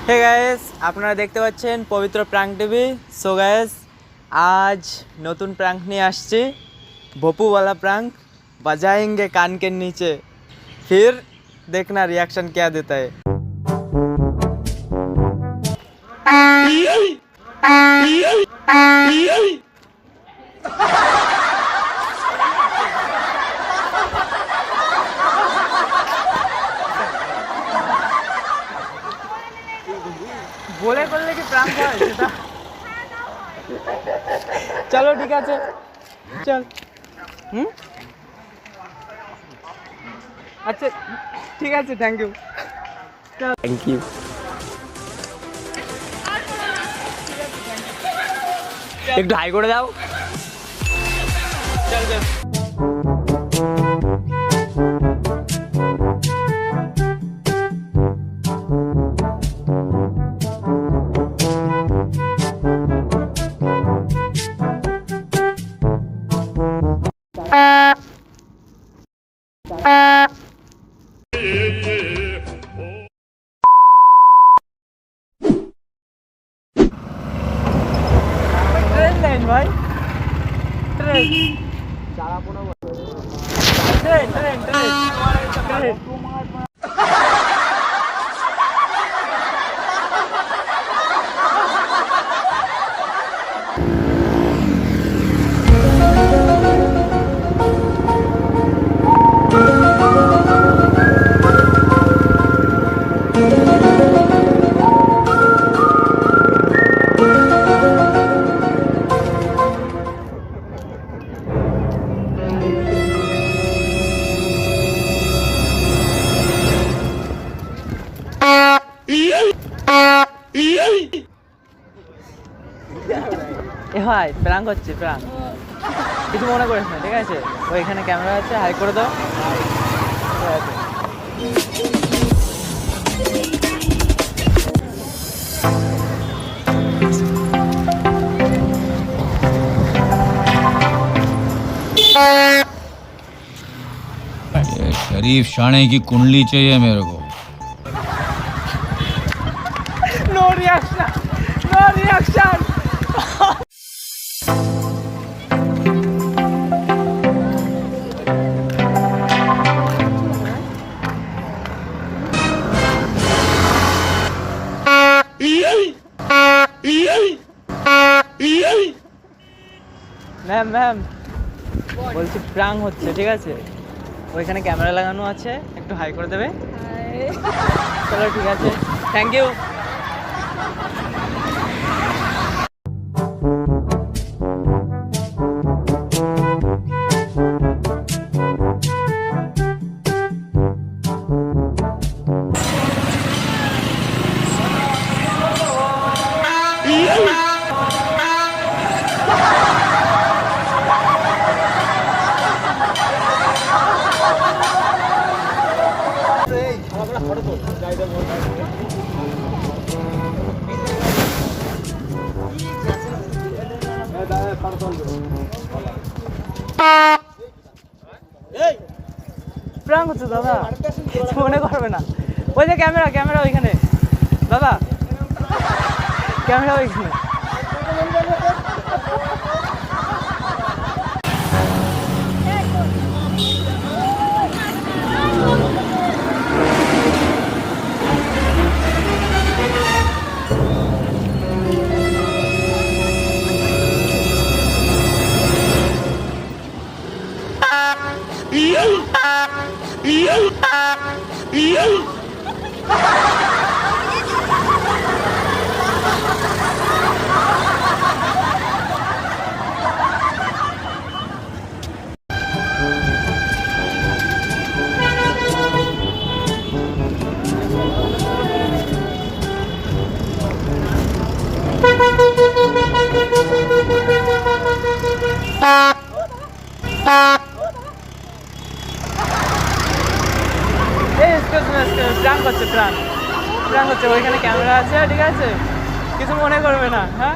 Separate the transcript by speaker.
Speaker 1: Hey guys আপনারা দেখতে পাচ্ছেন পবিত্র প্রাঙ্ক টিভি। সো গাইস आज নতুন প্রাঙ্ক নিয়ে আসছি, ভপু वाला প্রাঙ্ক। बजाएंगे कान के नीचे, फिर देखना रिएक्शन क्या देता है। বলে করলে কি প্রাঙ্ক হয় সেটা? চলো ঠিক আছে, চল। আচ্ছা ঠিক আছে, থ্যাংক ইউ। Thank you. একটু হাই করে দাও। চল চল। भाई ट्रेन ट्रेन ट्रेन ट्रेन ভাই প্রাঙ্ক হচ্ছে, প্রাঙ্ক। কিছু মনে করিস না, ঠিক আছে? ওইখানে ক্যামেরা আছে, হাই করে দাও।
Speaker 2: शरीफ शाने की कुंडली चाहिए मेरे को।
Speaker 1: No reaction, no reaction. Ma'am ma'am বলছি প্রাঙ্ক হচ্ছে, ঠিক আছে? ওইখানে ক্যামেরা লাগানো আছে, একটু হাই করে দেবে। চলো ঠিক আছে, থ্যাংক ইউ। প্রাঙ্ক হচ্ছে দাদা, কিছু মনে করবে না। ওই যে ক্যামেরা, ক্যামেরা ওইখানে দাদা, ক্যামেরা ওইখানে। প্রাঙ্ক হচ্ছে, প্রাঙ্ক হচ্ছে। ওইখানে ক্যামেরা আছে, ঠিক আছে? কিছু মনে করবে না, হ্যাঁ?